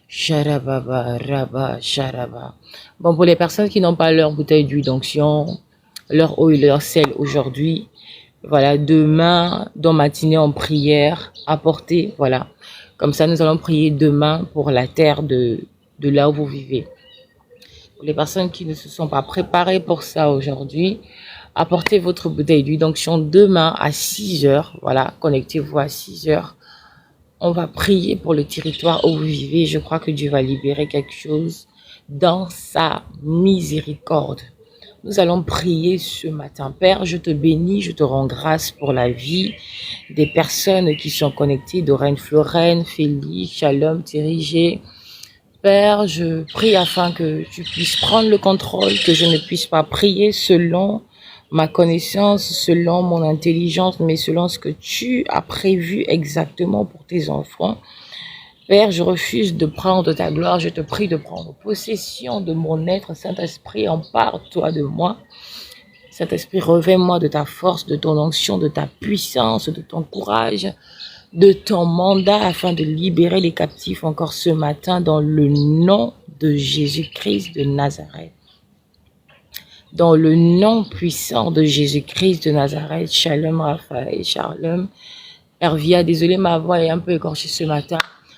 Sharababa, Rabba, Sharaba. Bon, pour les personnes qui n'ont pas leur bouteille d'huile d'onction, leur eau et leur sel aujourd'hui, voilà, demain, dans matinée en prière, apportez, voilà. Comme ça, nous allons prier demain pour la terre de là où vous vivez. Pour les personnes qui ne se sont pas préparées pour ça aujourd'hui, apportez votre bouteille d'huile d'onction demain à 6 heures. Voilà, connectez-vous à 6 heures. On va prier pour le territoire où vous vivez. Je crois que Dieu va libérer quelque chose dans sa miséricorde. Nous allons prier ce matin. Père, je te bénis, je te rends grâce pour la vie des personnes qui sont connectées, Doreen Florène, Félix, Shalom, Thierry. Père, je prie afin que tu puisses prendre le contrôle, que je ne puisse pas prier selon ma connaissance, selon mon intelligence, mais selon ce que tu as prévu exactement pour tes enfants. Père, je refuse de prendre ta gloire, je te prie de prendre possession de mon être. Saint-Esprit, empare-toi de moi. Saint-Esprit, revêt-moi de ta force, de ton onction, de ta puissance, de ton courage, de ton mandat afin de libérer les captifs encore ce matin dans le nom de Jésus-Christ de Nazareth. Dans le nom puissant de Jésus-Christ de Nazareth, Shalom Raphaël, Shalom Hervia, désolé ma voix est un peu écorchée ce matin.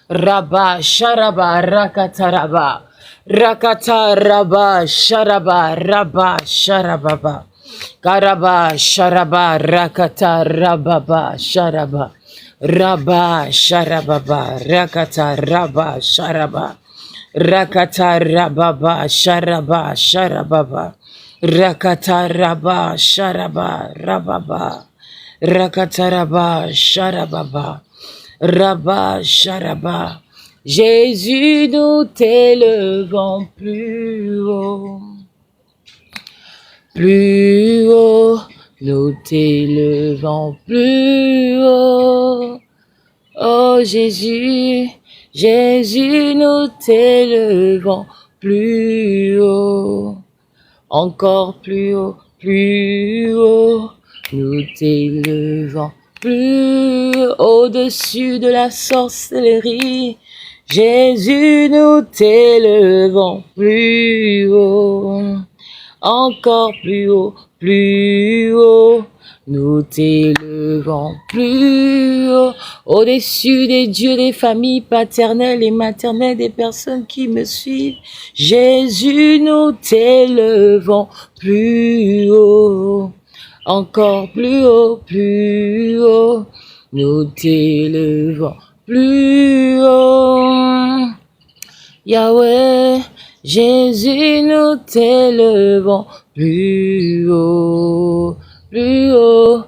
Rabba, Sharaba, Rakata Rabba, Rakata Rabba, Sharaba, Rabba, Sharababa, Karaba, Sharaba, Rakata Rababa, Sharaba, Rabba, Sharababa, Rakata Rabba, Sharaba, Rakata Rababa, Sharaba, Sharababa, Rakata Rabba, Sharaba, Rababa, Rakata Rabba, Sharababa, Rabba, Sharaba. Jésus, nous t'élevons plus haut, nous t'élevons plus haut. Oh Jésus, Jésus, nous t'élevons plus haut, encore plus haut, nous t'élevons plus au-dessus de la sorcellerie. Jésus, nous t'élevons plus haut, encore plus haut, nous t'élevons plus haut, au-dessus des dieux, des familles paternelles et maternelles, des personnes qui me suivent. Jésus, nous t'élevons plus haut, encore plus haut, nous t'élevons plus haut. Yahweh, Jésus, nous t'élevons plus haut, nous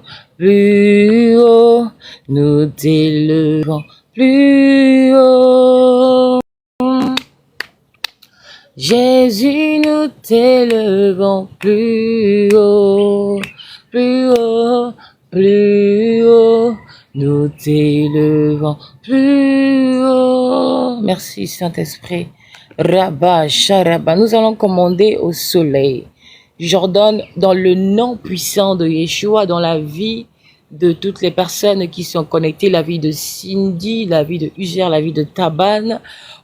t'élevons plus haut. Jésus, nous t'élevons plus haut, nous t'élevons plus haut. Merci Saint-Esprit. Rabba, Sharaba. Nous allons commander au soleil. J'ordonne dans le nom puissant de Yeshua, dans la vie de toutes les personnes qui sont connectées, la vie de Cindy, la vie de Uzer, la vie de Taban,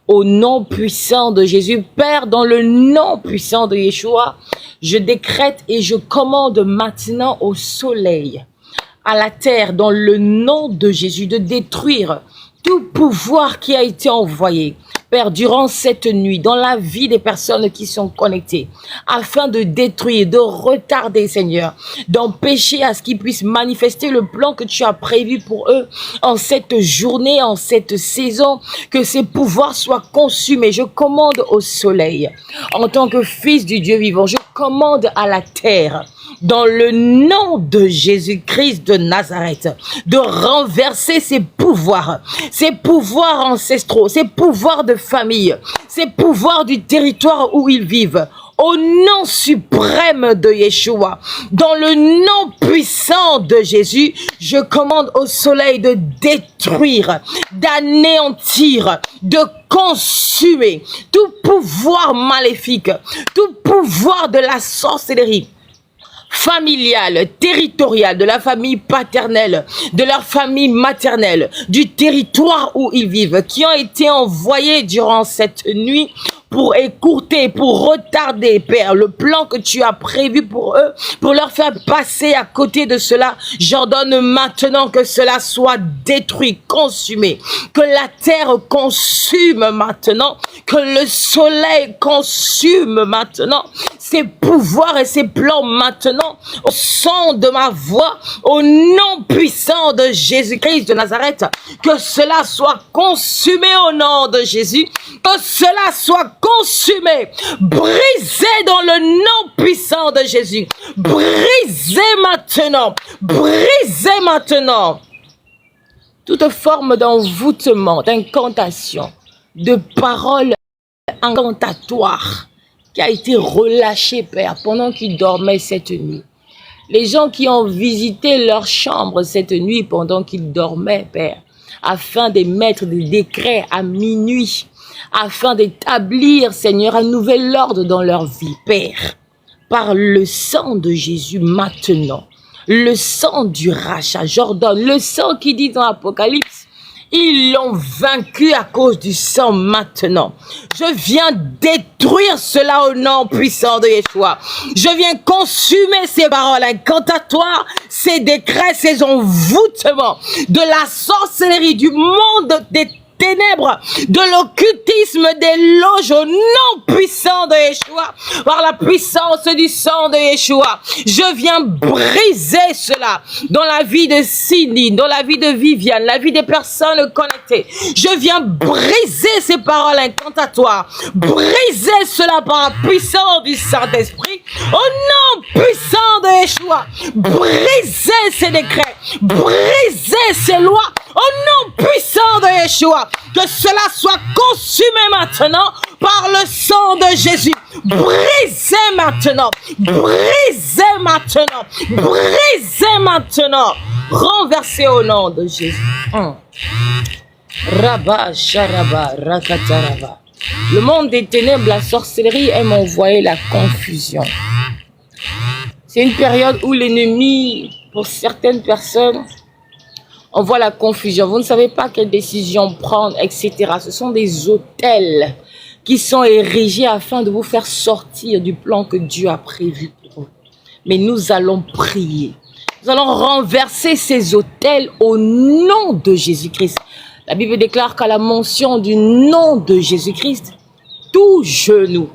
au nom puissant de Jésus. Père, dans le nom puissant de Yeshua, je décrète et je commande maintenant au soleil, à la terre, dans le nom de Jésus, de détruire tout pouvoir qui a été envoyé, Père, durant cette nuit, dans la vie des personnes qui sont connectées, afin de détruire, de retarder, Seigneur, d'empêcher à ce qu'ils puissent manifester le plan que tu as prévu pour eux en cette journée, en cette saison, que ces pouvoirs soient consumés. Je commande au soleil, en tant que fils du Dieu vivant, je commande à la terre, dans le nom de Jésus-Christ de Nazareth, de renverser ces pouvoirs ancestraux, ces pouvoirs de famille, ces pouvoirs du territoire où ils vivent. Au nom suprême de Yeshua, dans le nom puissant de Jésus, je commande au soleil de détruire, d'anéantir, de consumer tout pouvoir maléfique, tout pouvoir de la sorcellerie, familiale, territoriale, de la famille paternelle, de leur famille maternelle, du territoire où ils vivent, qui ont été envoyés durant cette nuit pour écourter, pour retarder, Père, le plan que tu as prévu pour eux, pour leur faire passer à côté de cela. J'ordonne maintenant que cela soit détruit, consumé, que la terre consume maintenant, que le soleil consume maintenant ses pouvoirs et ses plans maintenant, au son de ma voix, au nom puissant de Jésus-Christ de Nazareth, que cela soit consumé au nom de Jésus, que cela soit consumé, brisé dans le nom puissant de Jésus, brisé maintenant, toute forme d'envoûtement, d'incantation, de paroles incantatoires qui a été relâchée, Père, pendant qu'ils dormaient cette nuit. Les gens qui ont visité leur chambre cette nuit pendant qu'ils dormaient, Père, afin d'émettre des décrets à minuit, afin d'établir, Seigneur, un nouvel ordre dans leur vie, Père, par le sang de Jésus maintenant, le sang du rachat, j'ordonne, le sang qui dit dans l'Apocalypse, ils l'ont vaincu à cause du sang maintenant. Je viens détruire cela au nom puissant de Yeshua. Je viens consumer ces paroles incantatoires, ces décrets, ces envoûtements de la sorcellerie, du monde des ténèbres, de l'occultisme, des loges au nom puissant de Yeshua, par la puissance du sang de Yeshua. Je viens briser cela dans la vie de Cindy, dans la vie de Viviane, la vie des personnes connectées. Je viens briser ces paroles incantatoires, briser cela par la puissance du Saint-Esprit, au nom puissant de Yeshua. Briser ces décrets, briser ces lois, au nom puissant de Yeshua. Que cela soit consumé maintenant par le sang de Jésus. Brisez maintenant. Brisez maintenant. Brisez maintenant. Renversez au nom de Jésus. Rabba, Sharaba, Rakataraba. Le monde des ténèbres, la sorcellerie aime envoyer la confusion. C'est une période où l'ennemi, pour certaines personnes, on voit la confusion. Vous ne savez pas quelle décision prendre, etc. Ce sont des autels qui sont érigés afin de vous faire sortir du plan que Dieu a prévu pour vous. Mais nous allons prier. Nous allons renverser ces autels au nom de Jésus-Christ. La Bible déclare qu'à la mention du nom de Jésus-Christ, tout genou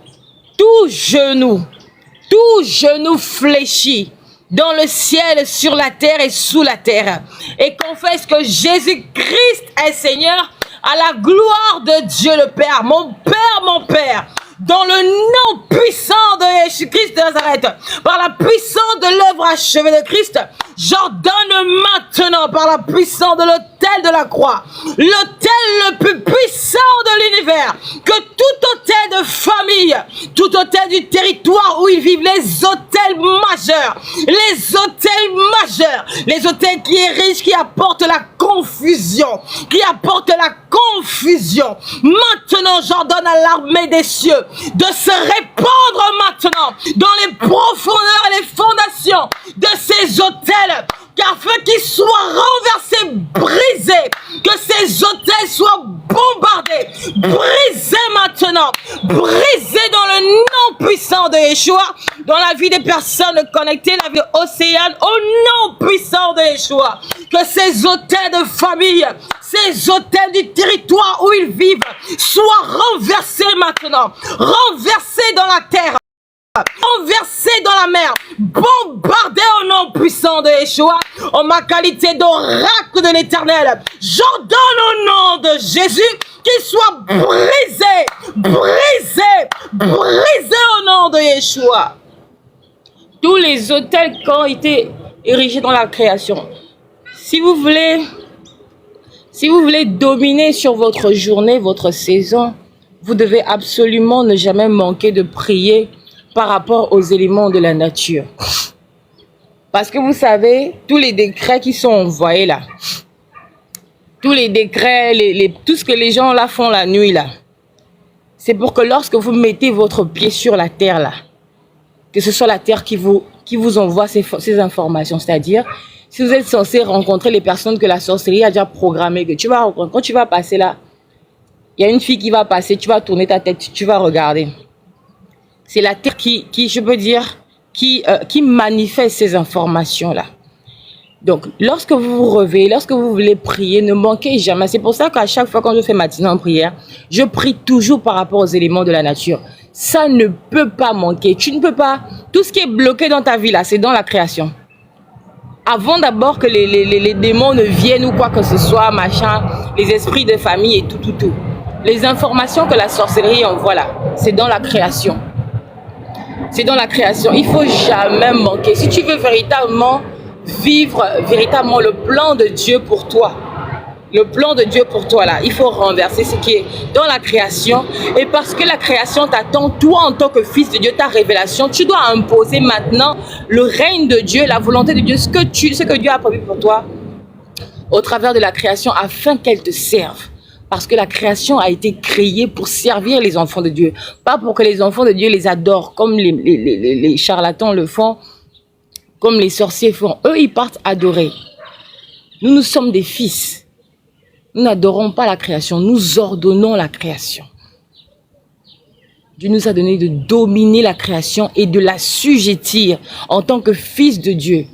fléchit dans le ciel, sur la terre et sous la terre, et confesse que Jésus-Christ est Seigneur, à la gloire de Dieu le Père. Mon Père, dans le nom puissant de Jésus-Christ de Nazareth, par la puissance de l'œuvre achevée de Christ, j'ordonne maintenant, par la puissance de l'autel de la croix, l'autel le plus puissant de l'univers, que tout autel de famille, tout autel du territoire où ils vivent, les autels majeurs, les autels qui érigent, qui apportent la confusion, maintenant j'ordonne à l'armée des cieux de se répandre maintenant dans les profondeurs et les fondations de ces autels, afin qu'ils soient renversés, brisés, que ces autels soient bombardés, brisés maintenant, brisés dans le nom puissant de Yeshua, dans la vie des personnes connectées, la vie d'Océane, au nom puissant de Yeshua, que ces autels de famille, ces autels du territoire où ils vivent, soient renversés maintenant, renversés dans la terre, renversé dans la mer, bombardé au nom puissant de Yeshua, en ma qualité d'oracle de l'Éternel. J'ordonne au nom de Jésus qu'il soit brisé au nom de Yeshua. Tous les autels qui ont été érigés dans la création. Si vous voulez dominer sur votre journée, votre saison, vous devez absolument ne jamais manquer de prier par rapport aux éléments de la nature. Parce que vous savez, tous les décrets qui sont envoyés là, tous les décrets, tout ce que les gens là font la nuit là, c'est pour que lorsque vous mettez votre pied sur la terre là, que ce soit la terre qui vous envoie ces informations. C'est-à-dire, si vous êtes censé rencontrer les personnes que la sorcellerie a déjà programmées, que tu vas rencontrer, quand tu vas passer là, il y a une fille qui va passer, tu vas tourner ta tête, tu vas regarder. C'est la terre qui je peux dire, qui manifeste ces informations-là. Donc, lorsque vous vous réveillez, lorsque vous voulez prier, ne manquez jamais. C'est pour ça qu'à chaque fois quand je fais matinée en prière, je prie toujours par rapport aux éléments de la nature. Ça ne peut pas manquer. Tu ne peux pas. Tout ce qui est bloqué dans ta vie là, c'est dans la création. Avant d'abord que les démons ne viennent ou quoi que ce soit, machin, les esprits de famille et tout. Les informations que la sorcellerie envoie là, c'est dans la création. C'est dans la création. Il faut jamais manquer. Si tu veux véritablement vivre véritablement le plan de Dieu pour toi, le plan de Dieu pour toi là, il faut renverser ce qui est dans la création. Et parce que la création t'attend, toi en tant que fils de Dieu, ta révélation, tu dois imposer maintenant le règne de Dieu, la volonté de Dieu, ce que Dieu a prévu pour toi au travers de la création afin qu'elle te serve. Parce que la création a été créée pour servir les enfants de Dieu, pas pour que les enfants de Dieu les adorent comme les charlatans le font, comme les sorciers font. Eux, ils partent adorer. Nous sommes des fils. Nous n'adorons pas la création, nous ordonnons la création. Dieu nous a donné de dominer la création et de l'assujettir en tant que fils de Dieu.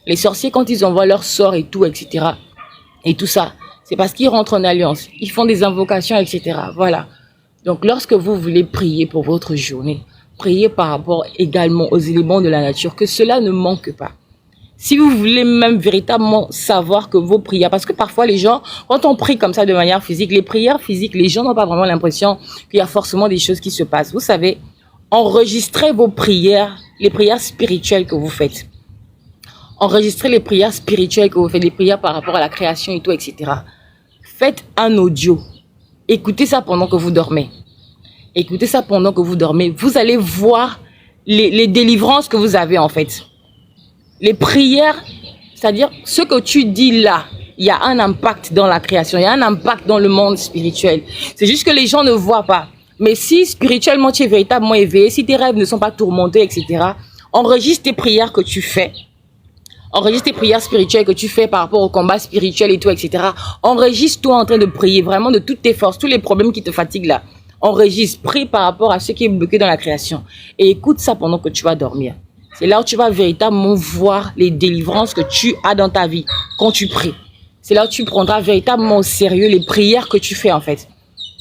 Les sorciers, quand ils envoient leur sort et tout, etc., et tout ça, c'est parce qu'ils rentrent en alliance. Ils font des invocations, etc. Voilà. Donc, lorsque vous voulez prier pour votre journée, priez par rapport également aux éléments de la nature, que cela ne manque pas. Si vous voulez même véritablement savoir que vos prières, parce que parfois les gens, quand on prie comme ça de manière physique, les prières physiques, les gens n'ont pas vraiment l'impression qu'il y a forcément des choses qui se passent. Vous savez, enregistrez vos prières, les prières spirituelles que vous faites. Enregistrez les prières spirituelles que vous faites, les prières par rapport à la création et tout, etc. Faites un audio. Écoutez ça pendant que vous dormez. Écoutez ça pendant que vous dormez. Vous allez voir les délivrances que vous avez en fait. Les prières, c'est-à-dire ce que tu dis là, il y a un impact dans la création, il y a un impact dans le monde spirituel. C'est juste que les gens ne voient pas. Mais si spirituellement tu es véritablement éveillé, si tes rêves ne sont pas tourmentés, etc., enregistre tes prières que tu fais. Enregistre tes prières spirituelles que tu fais par rapport au combat spirituel et tout, etc. Enregistre-toi en train de prier vraiment de toutes tes forces, tous les problèmes qui te fatiguent là. Enregistre, prie par rapport à ce qui est bloqué dans la création. Et écoute ça pendant que tu vas dormir. C'est là où tu vas véritablement voir les délivrances que tu as dans ta vie quand tu pries. C'est là où tu prendras véritablement au sérieux les prières que tu fais en fait.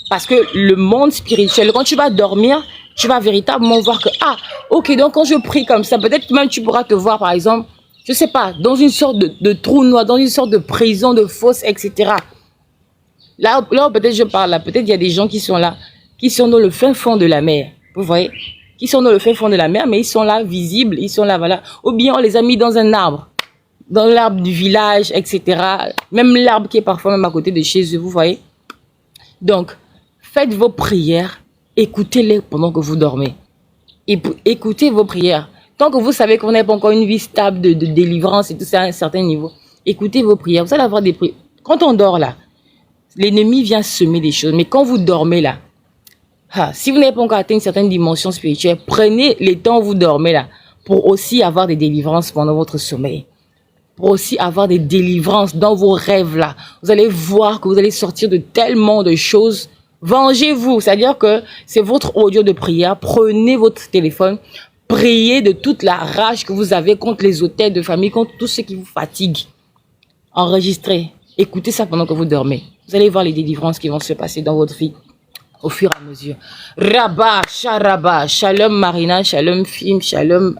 Parce que le monde spirituel, quand tu vas dormir, tu vas véritablement voir que, ah, ok, donc quand je prie comme ça, peut-être même tu pourras te voir par exemple, je sais pas, dans une sorte de trou noir, dans une sorte de prison, de fosse, etc. Là peut-être je parle là, peut-être il y a des gens qui sont là, qui sont dans le fin fond de la mer, vous voyez, qui sont dans le fin fond de la mer, mais ils sont là visibles, ils sont là, voilà. Ou bien on les a mis dans un arbre, dans l'arbre du village, etc. Même l'arbre qui est parfois même à côté de chez eux, vous voyez. Donc, faites vos prières, écoutez-les pendant que vous dormez. Écoutez vos prières. Tant que vous savez que vous n'avez pas encore une vie stable de délivrance et tout ça à un certain niveau, écoutez vos prières. Vous allez avoir des prières. Quand on dort là, l'ennemi vient semer des choses. Mais quand vous dormez là, si vous n'avez pas encore atteint une certaine dimension spirituelle, prenez les temps où vous dormez là pour aussi avoir des délivrances pendant votre sommeil. Pour aussi avoir des délivrances dans vos rêves là. Vous allez voir que vous allez sortir de tellement de choses. Vengez-vous. C'est-à-dire que c'est votre audio de prière. Prenez votre téléphone. Priez de toute la rage que vous avez contre les hôtels de famille, contre tout ce qui vous fatigue. Enregistrez. Écoutez ça pendant que vous dormez. Vous allez voir les délivrances qui vont se passer dans votre vie au fur et à mesure. Rabba, Sharaba, Shalom Marina, Shalom Fim, Shalom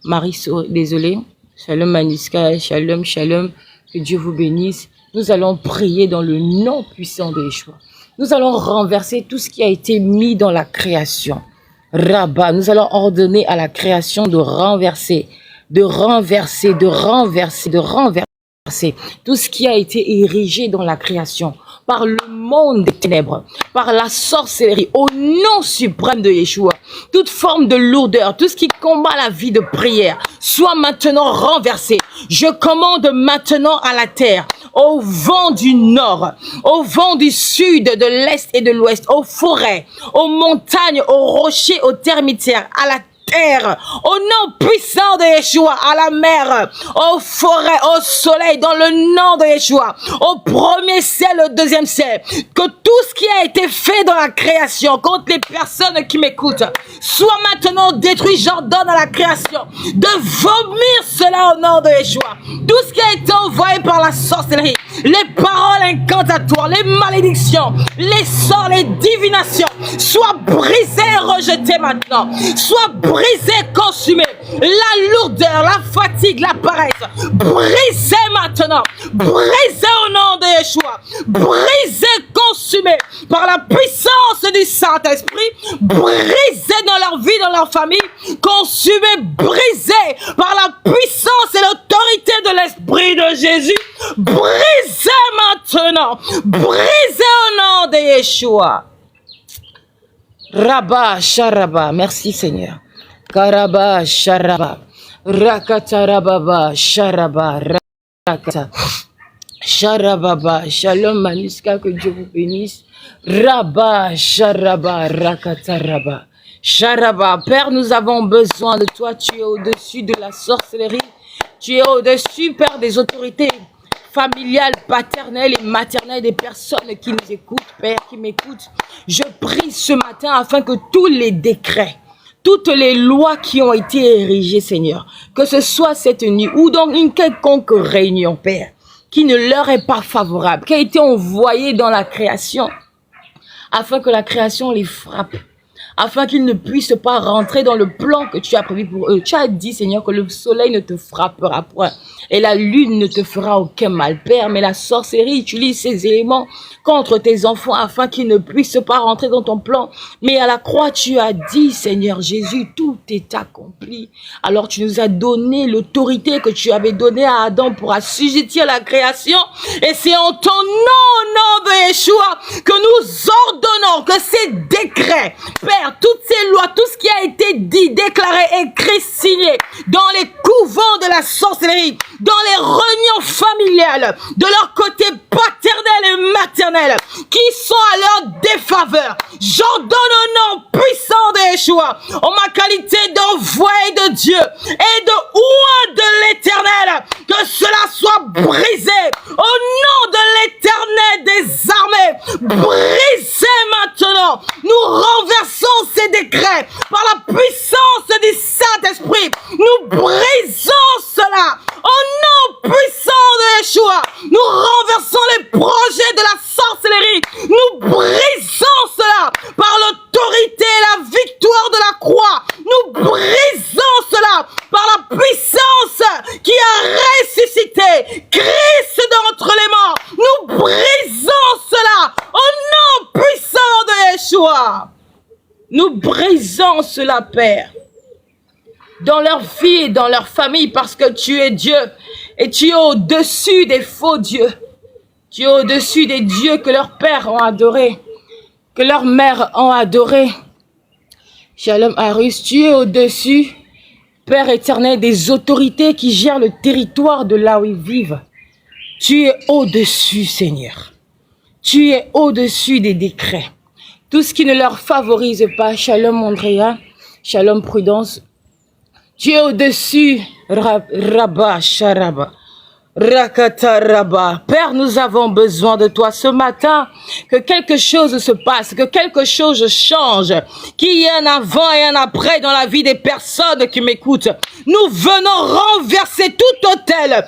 Mariso, désolé. Shalom Maniska, Shalom, Shalom. Que Dieu vous bénisse. Nous allons prier dans le nom puissant de Yeshua. Nous allons renverser tout ce qui a été mis dans la création. Rabba, nous allons ordonner à la création de renverser tout ce qui a été érigé dans la création par le monde des ténèbres, par la sorcellerie, au nom suprême de Yeshua. Toute forme de lourdeur, tout ce qui combat la vie de prière, soit maintenant renversé. Je commande maintenant à la terre, au vent du nord, au vent du sud, de l'est et de l'ouest, aux forêts, aux montagnes, aux rochers, aux termitières, à la terre, au nom puissant de Yeshua, à la mer, aux forêts, au soleil, dans le nom de Yeshua, au premier ciel, au deuxième ciel, que tout ce qui a été fait dans la création contre les personnes qui m'écoutent soit maintenant détruit. J'ordonne à la création de vomir cela au nom de Yeshua. Tout ce qui a été envoyé par la sorcellerie, les paroles incantatoires, les malédictions, les sorts, les divinations, soient brisées et rejetées maintenant, soient brisées, consumées. La lourdeur, la fatigue, la paresse, brisez maintenant, brisez au nom de Yeshua, brisez, consumez par la puissance du Saint-Esprit, brisez dans leur vie, dans leur famille, consumez, brisez par la puissance et l'autorité de l'Esprit de Jésus, brisez maintenant, brisez au nom de Yeshua. Rabba, Sharaba, merci Seigneur. Karaba, Sharaba, Rakatarababa, Sharaba, Rakata, Sharababa, Shalom Maniska, que Dieu vous bénisse. Rabba, Sharaba, Rakataraba, Sharaba. Père, nous avons besoin de toi, tu es au-dessus de la sorcellerie, tu es au-dessus, Père, des autorités familiales, paternelles et maternelles des personnes qui nous écoutent, Père, qui m'écoutent. Je prie ce matin afin que tous les décrets, toutes les lois qui ont été érigées, Seigneur, que ce soit cette nuit ou dans une quelconque réunion, Père, qui ne leur est pas favorable, qui a été envoyée dans la création, afin que la création les frappe, afin qu'ils ne puissent pas rentrer dans le plan que tu as prévu pour eux. Tu as dit, Seigneur, que le soleil ne te frappera point et la lune ne te fera aucun mal, Père, mais la sorcellerie utilise ces éléments contre tes enfants afin qu'ils ne puissent pas rentrer dans ton plan. Mais à la croix, tu as dit, Seigneur Jésus, tout est accompli. Alors tu nous as donné l'autorité que tu avais donnée à Adam pour assujettir la création. Et c'est en ton nom de Yeshua que nous ordonnons que ces décrets, Père, toutes ces lois, tout ce qui a été dit, déclaré, écrit, signé dans les couvents de la sorcellerie, dans les réunions familiales, de leur côté paternel et maternel, qui sont à leur défaveur. J'ordonne au nom puissant de Yeshua, en ma qualité d'envoyé de Dieu et de oint de l'Éternel, que cela soit brisé au nom de l'Éternel des armées. Brisé maintenant. Nous renversons ces décrets par la puissance du Saint-Esprit. Nous brisons cela au nom puissant de Yeshua. Nous renversons les projets de la sorcellerie. Nous brisons cela par l'autorité et la victoire de la croix. Nous brisons cela par la puissance qui a ressuscité Christ d'entre les morts. Nous brisons cela au nom puissant de Yeshua. Nous brisons cela, Père, dans leur vie et dans leur famille, parce que tu es Dieu et tu es au-dessus des faux dieux. Tu es au-dessus des dieux que leurs pères ont adorés, que leurs mères ont adorés. Shalom Arus, tu es au-dessus, Père éternel, des autorités qui gèrent le territoire de là où ils vivent. Tu es au-dessus, Seigneur. Tu es au-dessus des décrets. Tout ce qui ne leur favorise pas, Shalom Andrea, Shalom Prudence, tu es au-dessus, Rabba Sharaba, Rakataraba. Père, nous avons besoin de toi ce matin, que quelque chose se passe, que quelque chose change, qu'il y ait un avant et un après dans la vie des personnes qui m'écoutent. Nous venons renverser tout hôtel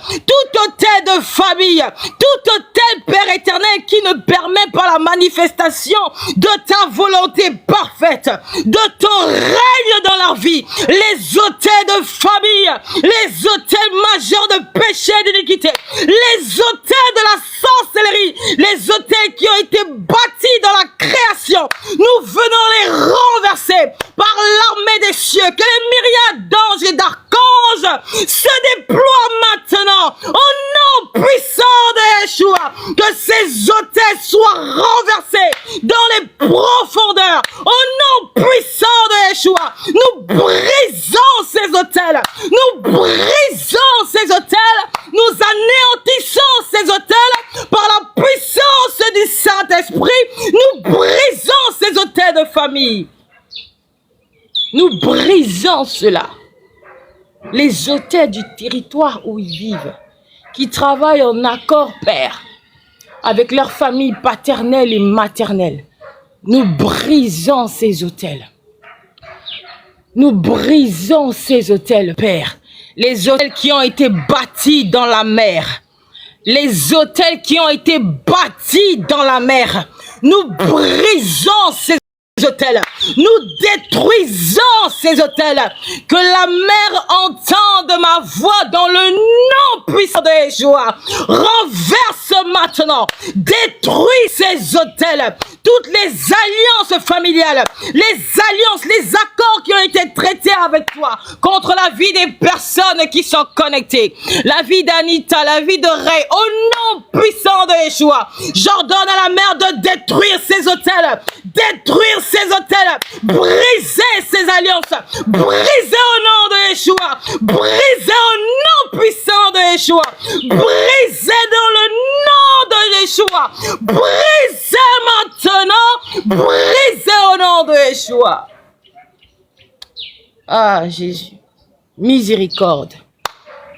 de famille, tout hôtel, Père éternel, qui ne permet pas la manifestation de ta volonté parfaite, de ton règne dans leur vie. Les hôtels de famille, les hôtels majeurs de péché et d'iniquité, les hôtels de la sorcellerie, les hôtels qui ont été bâtis dans la création, nous venons les renverser par l'armée des cieux, que les myriades d'anges et d'archanges se déploient maintenant au nom puissant de Yeshua, que ces hôtels soient renversés dans les profondeurs au nom puissant de Yeshua. Nous brisons ces hôtels, nous brisons ces hôtels, nous anéantissons ces hôtels par la puissance du Saint-Esprit. Nous brisons ces hôtels de famille. Nous brisons cela. Les autels du territoire où ils vivent, qui travaillent en accord, Père, avec leur famille paternelle et maternelle. Nous brisons ces autels. Nous brisons ces autels, Père. Les autels qui ont été bâtis dans la mer. Les autels qui ont été bâtis dans la mer. Nous brisons ces hôtels. Nous détruisons ces hôtels. Que la mer entende ma voix dans le nom puissant de Yeshua. Renverse maintenant. Détruis ces hôtels. Toutes les alliances familiales, les alliances, les accords qui ont été traités avec toi contre la vie des personnes qui sont connectées. La vie d'Anita, la vie de Ray. Au nom puissant de Yeshua, j'ordonne à la mer de détruire ces hôtels. Détruire ces hôtels. Briser ces alliances. Briser au nom de Yeshua. Briser au nom puissant de Yeshua. Briser dans le nom de Yeshua. Briser maintenant. Briser au nom de Yeshua. Ah, Jésus. Miséricorde.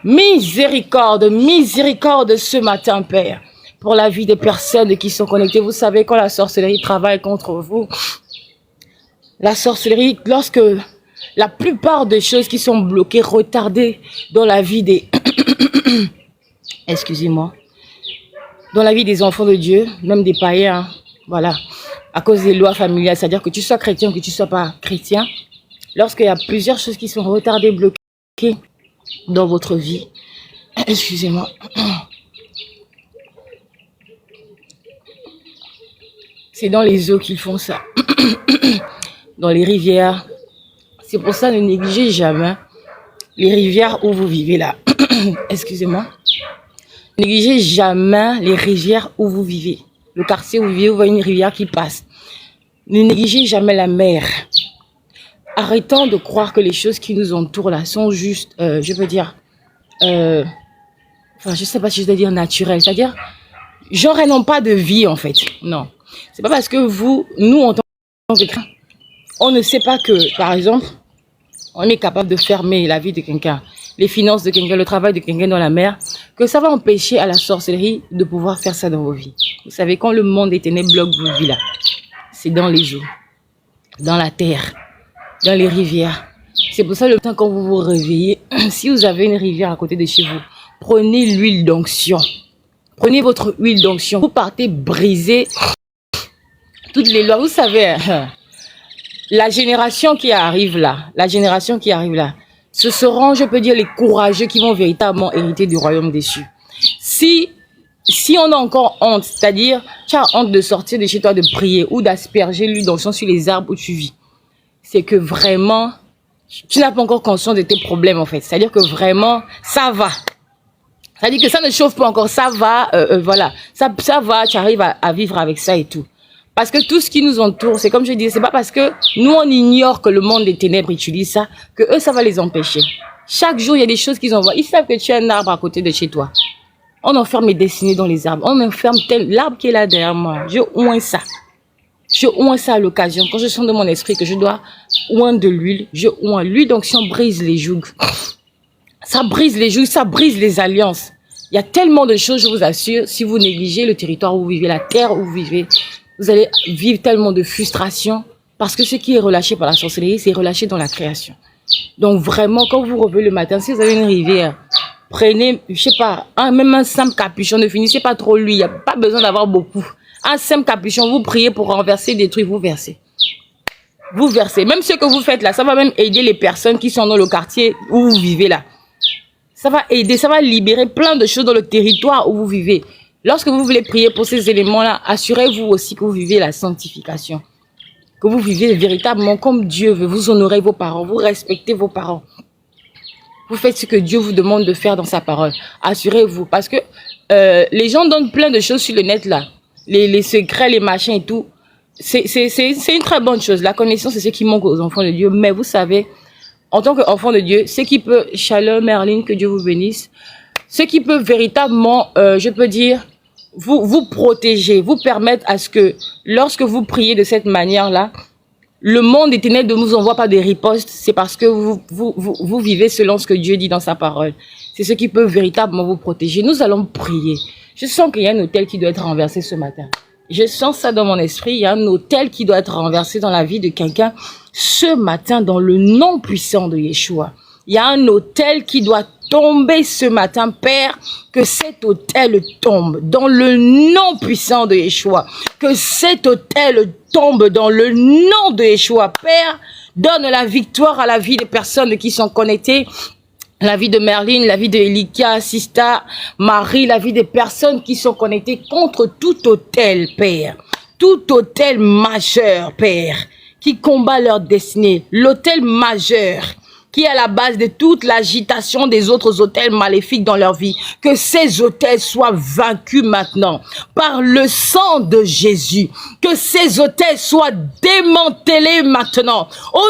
Miséricorde. Miséricorde ce matin, Père. Pour la vie des personnes qui sont connectées. Vous savez, quand la sorcellerie travaille contre vous, la sorcellerie, lorsque la plupart des choses qui sont bloquées, retardées dans la vie des... Excusez-moi. Dans la vie des enfants de Dieu, même des païens, voilà, à cause des lois familiales, c'est-à-dire que tu sois chrétien ou que tu ne sois pas chrétien, lorsqu'il y a plusieurs choses qui sont retardées, bloquées dans votre vie, excusez-moi, c'est dans les eaux qu'ils font ça, dans les rivières. C'est pour ça, ne négligez jamais les rivières où vous vivez là. Excusez-moi. Ne négligez jamais les rivières où vous vivez. Le quartier où vous vivez, vous voyez une rivière qui passe. Ne négligez jamais la mer. Arrêtons de croire que les choses qui nous entourent là sont juste, je veux dire, enfin, je sais pas si je dois dire naturelles. C'est-à-dire, genre, elles n'ont pas de vie en fait. Non. C'est pas parce que nous, en tant que chrétiens, on ne sait pas que, par exemple, on est capable de fermer la vie de quelqu'un, les finances de quelqu'un, le travail de quelqu'un dans la mer, que ça va empêcher à la sorcellerie de pouvoir faire ça dans vos vies. Vous savez, quand le monde des ténèbres bloque vos vies là, c'est dans les eaux, dans la terre, dans les rivières. C'est pour ça le matin quand vous vous réveillez, si vous avez une rivière à côté de chez vous, prenez l'huile d'onction. Prenez votre huile d'onction. Vous partez briser toutes les lois. Vous savez, la génération qui arrive là, ce seront, je peux dire, les courageux qui vont véritablement hériter du royaume des cieux. Si on a encore honte, c'est-à-dire, tu as honte de sortir de chez toi, de prier ou d'asperger l'huile d'onction sur les arbres où tu vis, c'est que vraiment, tu n'as pas encore conscience de tes problèmes en fait. C'est-à-dire que vraiment, ça va. C'est-à-dire que ça ne chauffe pas encore, ça va, voilà. Ça va, tu arrives à vivre avec ça et tout. Parce que tout ce qui nous entoure, c'est comme je dis, c'est pas parce que nous on ignore que le monde des ténèbres utilise ça, que eux ça va les empêcher. Chaque jour, il y a des choses qu'ils envoient. Ils savent que tu as un arbre à côté de chez toi. On enferme mes destinées dans les arbres. On enferme l'arbre qui est là derrière moi. Je oins ça. Je oins ça à l'occasion. Quand je sens de mon esprit que je dois oindre de l'huile, je oins. L'huile d'onction brise les jougs. Ça brise les jougs, ça brise les alliances. Il y a tellement de choses, je vous assure, si vous négligez le territoire où vous vivez, la terre où vous vivez, vous allez vivre tellement de frustration parce que ce qui est relâché par la sorcellerie, c'est relâché dans la création. Donc vraiment, quand vous revenez le matin, si vous avez une rivière, prenez, je sais pas, même un simple capuchon, ne finissez pas trop lui, il n'y a pas besoin d'avoir beaucoup. Un simple capuchon, vous priez pour renverser des trucs, vous versez. Vous versez. Même ce que vous faites là, ça va même aider les personnes qui sont dans le quartier où vous vivez là. Ça va aider, ça va libérer plein de choses dans le territoire où vous vivez. Lorsque vous voulez prier pour ces éléments-là, assurez-vous aussi que vous vivez la sanctification. Que vous vivez véritablement comme Dieu veut. Vous honorez vos parents, vous respectez vos parents. Vous faites ce que Dieu vous demande de faire dans sa parole. Assurez-vous. Parce que les gens donnent plein de choses sur le net là. Les secrets, les machins et tout. C'est une très bonne chose. La connaissance, c'est ce qui manque aux enfants de Dieu. Mais vous savez, en tant qu'enfant de Dieu, ce qui peut, Shalom, Merlin, que Dieu vous bénisse, ce qui peut véritablement, je peux dire, vous protéger, vous permettre à ce que, lorsque vous priez de cette manière-là, le monde des ténèbres ne vous envoie pas des ripostes, c'est parce que vous vivez selon ce que Dieu dit dans sa parole. C'est ce qui peut véritablement vous protéger. Nous allons prier. Je sens qu'il y a un autel qui doit être renversé ce matin. Je sens ça dans mon esprit. Il y a un autel qui doit être renversé dans la vie de quelqu'un ce matin dans le nom puissant de Yeshua. Il y a un autel qui doit tomber ce matin, Père, que cet autel tombe dans le nom puissant de Yeshua. Que cet autel tombe dans le nom de Yeshua. Père, donne la victoire à la vie des personnes qui sont connectées. La vie de Merlin, la vie de Elika, Sista, Marie, la vie des personnes qui sont connectées contre tout autel, Père. Tout autel majeur, Père, qui combat leur destinée. L'autel majeur qui est à la base de toute l'agitation des autres autels maléfiques dans leur vie. Que ces autels soient vaincus maintenant par le sang de Jésus. Que ces autels soient démantelés maintenant au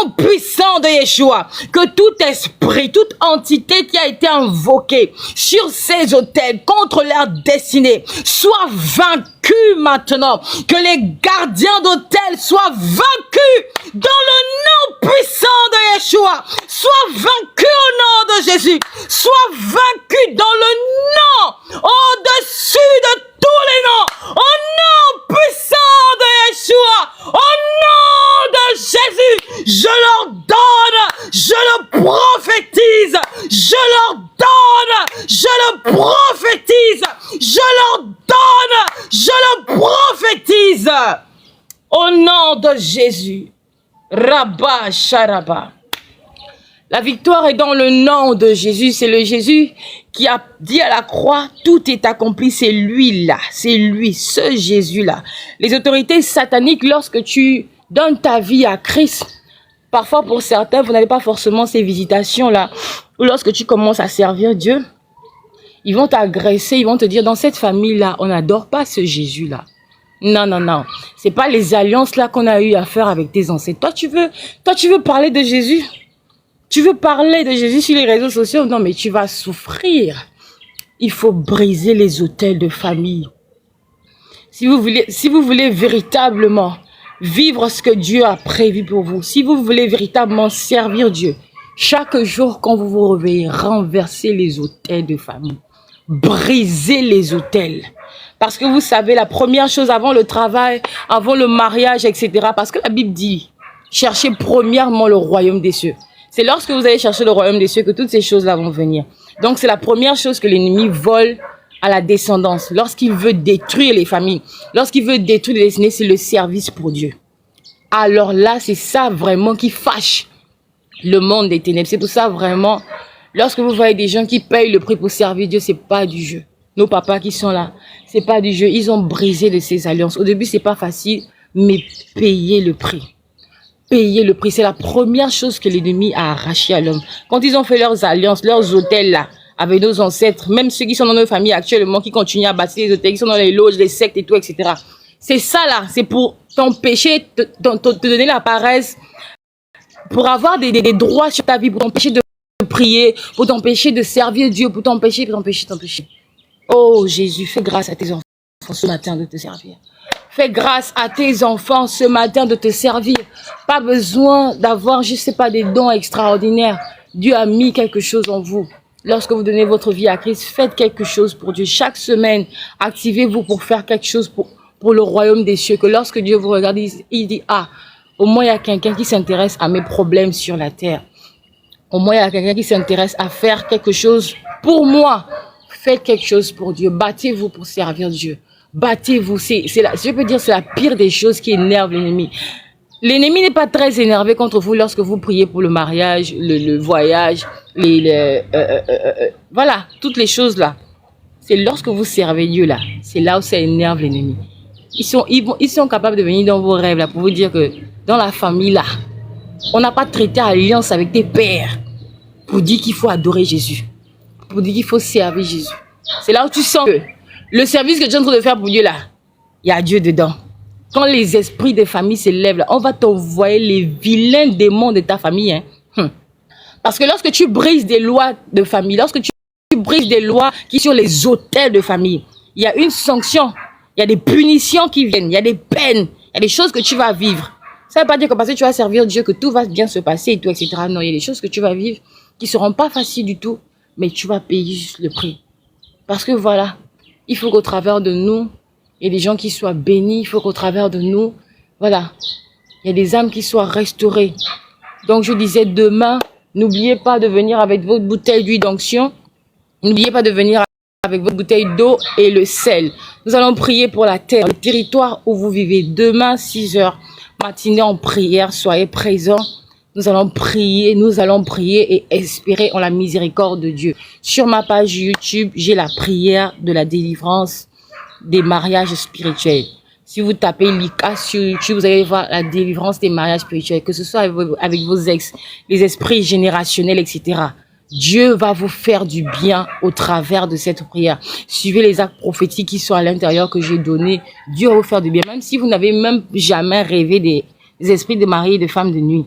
nom puissant de Yeshua. Que tout esprit, toute entité qui a été invoquée sur ces autels contre leur destinée soit vaincue maintenant. Que les gardiens d'autel soient vaincus dans le nom puissant de Yeshua. Sois vaincu au nom de Jésus. Sois vaincu dans le nom au-dessus de tous les noms. Au nom puissant de Yeshua. Au nom de Jésus. Je leur donne. Je le prophétise. Je leur donne. Je le prophétise. Je leur donne. Je le prophétise. Au nom de Jésus. Rabba Sharaba. La victoire est dans le nom de Jésus. C'est le Jésus qui a dit à la croix, tout est accompli. C'est lui-là. C'est lui, ce Jésus-là. Les autorités sataniques, lorsque tu donnes ta vie à Christ, parfois pour certains, vous n'avez pas forcément ces visitations-là. Ou lorsque tu commences à servir Dieu, ils vont t'agresser, ils vont te dire, dans cette famille-là, on n'adore pas ce Jésus-là. Non, non, non. C'est pas les alliances-là qu'on a eu à faire avec tes ancêtres. Toi, tu veux parler de Jésus? Tu veux parler de Jésus sur les réseaux sociaux? Non, mais tu vas souffrir. Il faut briser les autels de famille. Si vous voulez véritablement vivre ce que Dieu a prévu pour vous, si vous voulez véritablement servir Dieu, chaque jour quand vous vous réveillez, renversez les autels de famille. Brisez les autels. Parce que vous savez, la première chose avant le travail, avant le mariage, etc. Parce que la Bible dit, cherchez premièrement le royaume des cieux. C'est lorsque vous allez chercher le royaume des cieux que toutes ces choses-là vont venir. Donc, c'est la première chose que l'ennemi vole à la descendance. Lorsqu'il veut détruire les familles, lorsqu'il veut détruire les destinées, c'est le service pour Dieu. Alors là, c'est ça vraiment qui fâche le monde des ténèbres. C'est pour ça vraiment, lorsque vous voyez des gens qui payent le prix pour servir Dieu, c'est pas du jeu. Nos papas qui sont là, c'est pas du jeu. Ils ont brisé de ces alliances. Au début, c'est pas facile, mais payez le prix. Payer le prix, c'est la première chose que l'ennemi a arraché à l'homme. Quand ils ont fait leurs alliances, leurs hôtels là, avec nos ancêtres, même ceux qui sont dans nos familles actuellement, qui continuent à bâtir les hôtels, qui sont dans les loges, les sectes et tout, etc. C'est ça là, c'est pour t'empêcher, te donner la paresse, pour avoir des droits sur ta vie, pour t'empêcher de prier, pour t'empêcher de servir Dieu, pour t'empêcher. Oh Jésus, fais grâce à tes enfants ce matin de te servir. Fais grâce à tes enfants ce matin de te servir. Pas besoin d'avoir, je sais pas, des dons extraordinaires. Dieu a mis quelque chose en vous. Lorsque vous donnez votre vie à Christ, faites quelque chose pour Dieu. Chaque semaine, activez-vous pour faire quelque chose pour le royaume des cieux. Que lorsque Dieu vous regarde, il dit, ah, au moins il y a quelqu'un qui s'intéresse à mes problèmes sur la terre. Au moins il y a quelqu'un qui s'intéresse à faire quelque chose pour moi. Faites quelque chose pour Dieu. Battez-vous pour servir Dieu. Battez-vous, je peux dire c'est la pire des choses qui énerve l'ennemi. L'ennemi n'est pas très énervé contre vous lorsque vous priez pour le mariage, le voyage, voilà, toutes les choses là. C'est lorsque vous servez Dieu là, c'est là où ça énerve l'ennemi. Ils sont capables de venir dans vos rêves là pour vous dire que dans la famille là, on n'a pas traité alliance avec tes pères pour dire qu'il faut adorer Jésus, pour dire qu'il faut servir Jésus. C'est là où tu sens que le service que tu es en train de faire pour Dieu là, il y a Dieu dedans. Quand les esprits des familles se lèvent là, on va t'envoyer les vilains démons de ta famille. Hein. Parce que lorsque tu brises des lois de famille, lorsque tu brises des lois qui sont sur les autels de famille, il y a une sanction, il y a des punitions qui viennent, il y a des peines, il y a des choses que tu vas vivre. Ça ne veut pas dire que parce que tu vas servir Dieu, que tout va bien se passer et tout, etc. Non, il y a des choses que tu vas vivre qui ne seront pas faciles du tout, mais tu vas payer juste le prix. Parce que voilà, il faut qu'au travers de nous, il y ait des gens qui soient bénis. Il faut qu'au travers de nous, voilà, il y a des âmes qui soient restaurées. Donc je disais demain, n'oubliez pas de venir avec votre bouteille d'huile d'onction. N'oubliez pas de venir avec votre bouteille d'eau et le sel. Nous allons prier pour la terre, le territoire où vous vivez. Demain, 6 heures, matinée en prière, soyez présents. Nous allons prier et espérer en la miséricorde de Dieu. Sur ma page YouTube, j'ai la prière de la délivrance des mariages spirituels. Si vous tapez Lika sur YouTube, vous allez voir la délivrance des mariages spirituels, que ce soit avec vos ex, les esprits générationnels, etc. Dieu va vous faire du bien au travers de cette prière. Suivez les actes prophétiques qui sont à l'intérieur que j'ai donnés. Dieu va vous faire du bien, même si vous n'avez même jamais rêvé des esprits de mari et de femmes de nuit.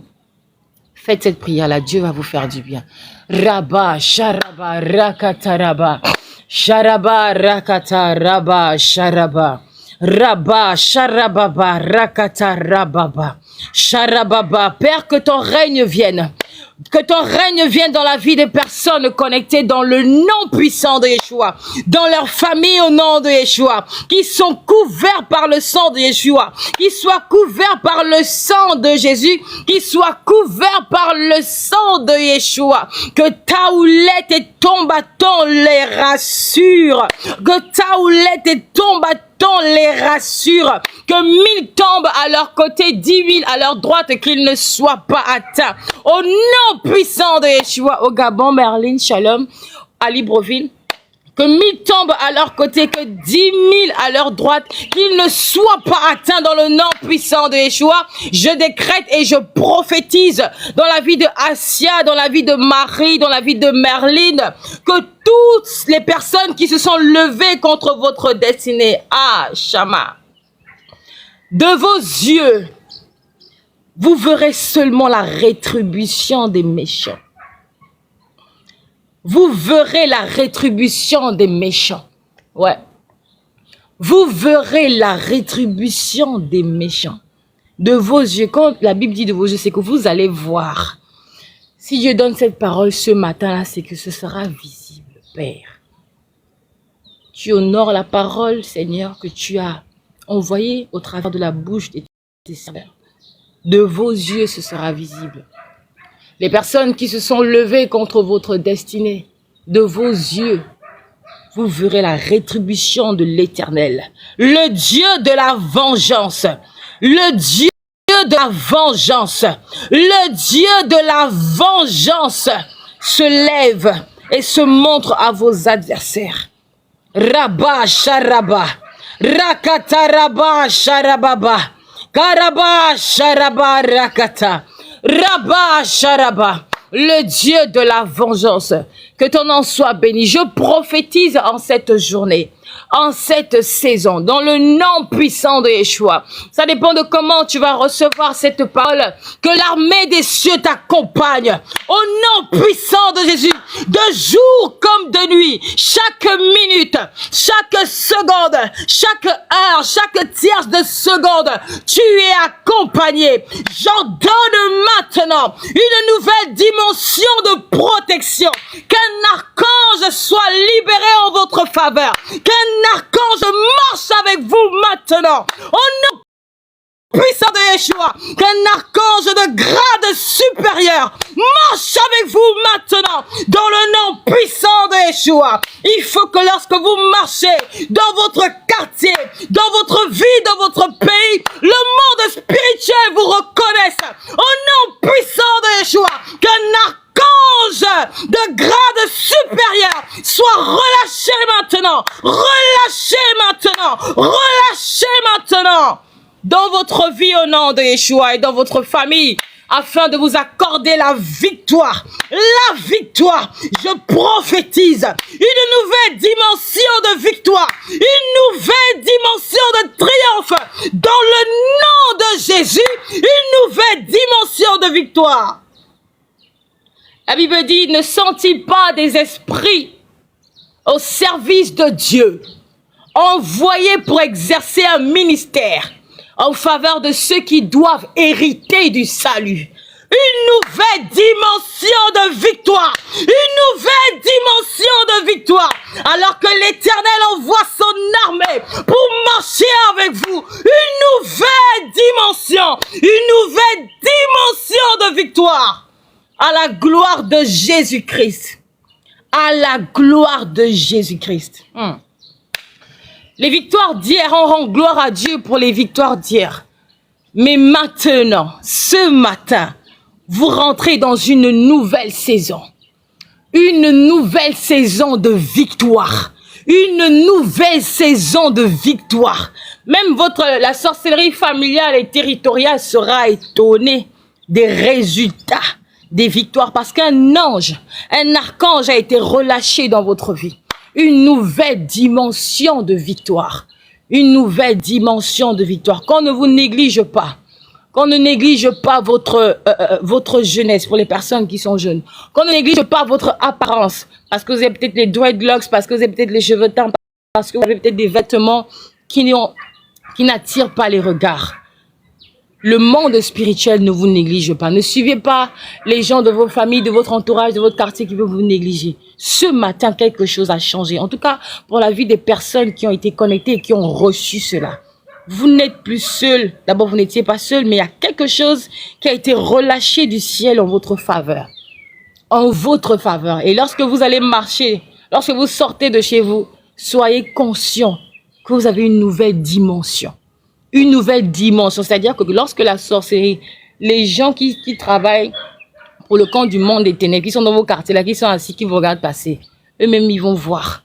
Faites cette prière-là, Dieu va vous faire du bien. Rabba, Sharaba, Rakata, Rabba. Sharaba, Rakata, Rabba, Sharaba. Rabba, Sharababa, Rakata, Rababa. Sharababa. Père, que ton règne vienne. Que ton règne vienne dans la vie des personnes connectées dans le nom puissant de Yeshua, dans leur famille au nom de Yeshua, qui sont couverts par le sang de Yeshua, qui soient couverts par le sang de Jésus, qui soient couverts par le sang de Yeshua, que ta houlette et ton bâton les rassure, que ta houlette et ton bâton les rassure, que 1000 tombent à leur côté, 10 000 à leur droite, qu'ils ne soient pas atteints. Au nom puissant de Yeshua, au Gabon, Merlin, Shalom, à Libreville, que 1000 tombent à leur côté, que 10 000 à leur droite, qu'ils ne soient pas atteints dans le nom puissant de Yeshua. Je décrète et je prophétise dans la vie de Assia, dans la vie de Marie, dans la vie de Merlin, que toutes les personnes qui se sont levées contre votre destinée, Shama, de vos yeux, vous verrez seulement la rétribution des méchants. Vous verrez la rétribution des méchants. Ouais. Vous verrez la rétribution des méchants. De vos yeux, quand la Bible dit de vos yeux, c'est que vous allez voir. Si Dieu donne cette parole ce matin-là, c'est que ce sera visible, Père. Tu honores la parole, Seigneur, que tu as envoyée au travers de la bouche de tes serviteurs. De vos yeux, ce sera visible. Les personnes qui se sont levées contre votre destinée, de vos yeux, vous verrez la rétribution de l'Éternel. Le Dieu de la vengeance, le Dieu de la vengeance, le Dieu de la vengeance se lève et se montre à vos adversaires. Rabba Sharaba, Rakata Rabba Sharababa, Karaba Sharaba Rakata. Rabba Sharaba, le Dieu de la vengeance, que ton nom soit béni. Je prophétise en cette journée, en cette saison, dans le nom puissant de Yeshua. Ça dépend de comment tu vas recevoir cette parole. Que l'armée des cieux t'accompagne. Au nom puissant de Jésus, de jour comme de nuit, chaque minute, chaque seconde, chaque heure, chaque tierce de seconde, tu es accompagné. J'ordonne maintenant une nouvelle dimension de protection. Qu'un archange soit libéré en votre faveur. Qu'un archange marche avec vous maintenant. Au nom puissant de Yeshua, qu'un archange de grade supérieur marche avec vous maintenant dans le nom puissant de Yeshua. Il faut que lorsque vous marchez dans votre quartier, dans votre vie, dans votre pays, le monde spirituel vous reconnaisse. Au nom puissant de Yeshua, qu'un archange de grade supérieur soit relâché maintenant, relâché maintenant, relâché maintenant dans votre vie au nom de Yeshua et dans votre famille, afin de vous accorder la victoire. La victoire, je prophétise une nouvelle dimension de victoire, une nouvelle dimension de triomphe dans le nom de Jésus, une nouvelle dimension de victoire. La Bible dit, ne sont-ils pas des esprits au service de Dieu, envoyés pour exercer un ministère, en faveur de ceux qui doivent hériter du salut. Une nouvelle dimension de victoire. Une nouvelle dimension de victoire. Alors que l'Éternel envoie son armée pour marcher avec vous. Une nouvelle dimension. Une nouvelle dimension de victoire. À la gloire de Jésus-Christ. À la gloire de Jésus-Christ. Les victoires d'hier, on rend gloire à Dieu pour les victoires d'hier. Mais maintenant, ce matin, vous rentrez dans une nouvelle saison. Une nouvelle saison de victoire. Une nouvelle saison de victoire. Même la sorcellerie familiale et territoriale sera étonnée des résultats, des victoires. Parce qu'un ange, un archange a été relâché dans votre vie. Une nouvelle dimension de victoire. Une nouvelle dimension de victoire. Qu'on ne vous néglige pas. Qu'on ne néglige pas votre jeunesse pour les personnes qui sont jeunes. Qu'on ne néglige pas votre apparence. Parce que vous avez peut-être les dreadlocks, parce que vous avez peut-être les cheveux teints, parce que vous avez peut-être des vêtements qui n'attirent pas les regards. Le monde spirituel ne vous néglige pas. Ne suivez pas les gens de vos familles, de votre entourage, de votre quartier qui veulent vous négliger. Ce matin, quelque chose a changé. En tout cas, pour la vie des personnes qui ont été connectées et qui ont reçu cela. Vous n'êtes plus seul. D'abord, vous n'étiez pas seul, mais il y a quelque chose qui a été relâché du ciel en votre faveur. En votre faveur. Et lorsque vous allez marcher, lorsque vous sortez de chez vous, soyez conscient que vous avez une nouvelle dimension. Une nouvelle dimension. C'est-à-dire que lorsque la sorcellerie, les gens qui travaillent pour le compte du monde des ténèbres, qui sont dans vos quartiers là, qui sont assis, qui vous regardent passer, eux-mêmes, ils vont voir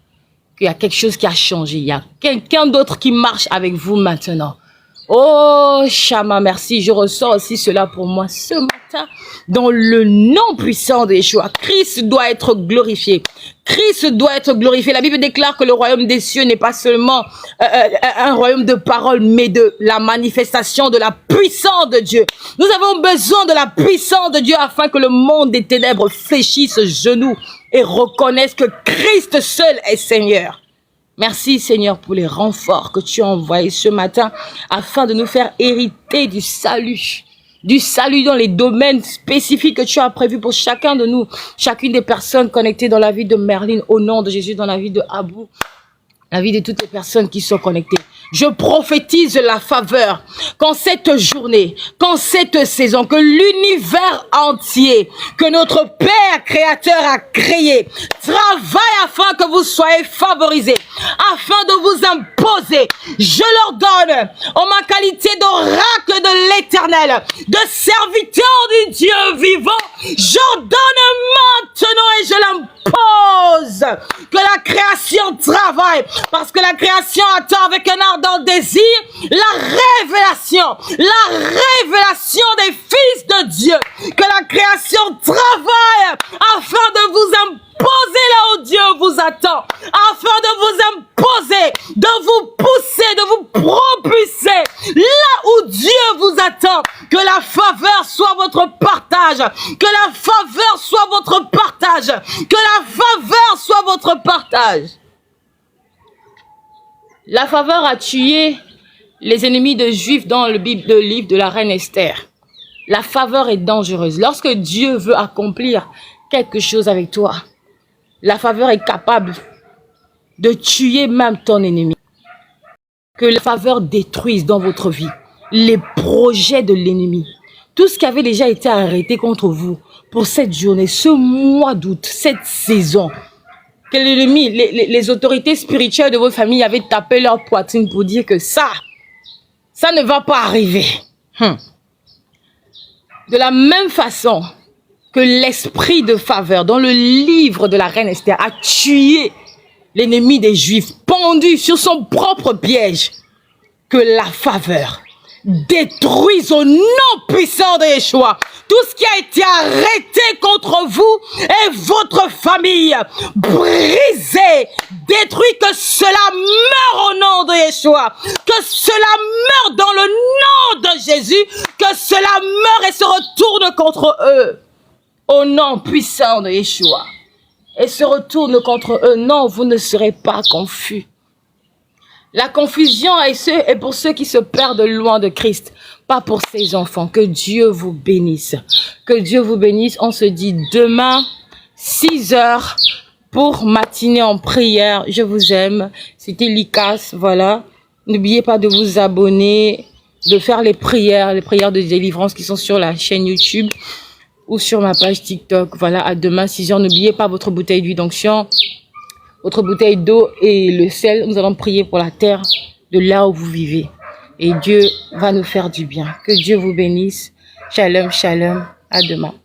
qu'il y a quelque chose qui a changé. Il y a quelqu'un d'autre qui marche avec vous maintenant. Oh, Shama, merci. Je ressens aussi cela pour moi ce matin. Dans le nom puissant de Yeshua, Christ doit être glorifié. Christ doit être glorifié. La Bible déclare que le royaume des cieux n'est pas seulement un royaume de parole, mais de la manifestation de la puissance de Dieu. Nous avons besoin de la puissance de Dieu afin que le monde des ténèbres fléchisse genoux et reconnaisse que Christ seul est Seigneur. Merci Seigneur pour les renforts que tu as envoyés ce matin afin de nous faire hériter du salut dans les domaines spécifiques que tu as prévus pour chacun de nous, chacune des personnes connectées dans la vie de Merlin, au nom de Jésus, dans la vie de Abou, la vie de toutes les personnes qui sont connectées. Je prophétise la faveur qu'en cette journée, qu'en cette saison, que l'univers entier, que notre Père créateur a créé, travaille afin que vous soyez favorisés, afin de vous imposer. Je leur donne, en ma qualité d'oracle de l'Éternel, de serviteur du Dieu vivant, j'ordonne maintenant et je l'impose que la création travaille, parce que la création attend avec un ardent désir la révélation des fils de Dieu, que la création travaille afin de vous imposer là où Dieu vous attend, afin de vous imposer, de vous pousser, de vous propulser là où Dieu vous attend. Que la faveur soit votre partage, que la faveur soit votre partage, que la faveur soit votre partage. La faveur a tué les ennemis de Juifs dans le livre de la reine Esther. La faveur est dangereuse. Lorsque Dieu veut accomplir quelque chose avec toi, la faveur est capable de tuer même ton ennemi. Que la faveur détruise dans votre vie les projets de l'ennemi. Tout ce qui avait déjà été arrêté contre vous pour cette journée, ce mois d'août, cette saison. Que l'ennemi, les autorités spirituelles de votre famille avaient tapé leur poitrine pour dire que ça ne va pas arriver. De la même façon que l'esprit de faveur dans le livre de la reine Esther a tué l'ennemi des Juifs, pendu sur son propre piège, que la faveur détruise au nom puissant de Yeshua tout ce qui a été arrêté contre vous et votre famille, brisé, détruit, que cela meure au nom de Yeshua, que cela meure dans le nom de Jésus, que cela meure et se retourne contre eux au nom puissant de Yeshua et se retourne contre eux. Non, vous ne serez pas confus. La confusion est pour ceux qui se perdent loin de Christ, pas pour ses enfants. Que Dieu vous bénisse. Que Dieu vous bénisse. On se dit demain, 6 heures, pour matinée en prière. Je vous aime. C'était Likas, voilà. N'oubliez pas de vous abonner, de faire les prières de délivrance qui sont sur la chaîne YouTube ou sur ma page TikTok. Voilà, à demain, 6 heures. N'oubliez pas votre bouteille d'huile d'onction, votre bouteille d'eau et le sel. Nous allons prier pour la terre de là où vous vivez. Et Dieu va nous faire du bien. Que Dieu vous bénisse. Shalom, shalom. À demain.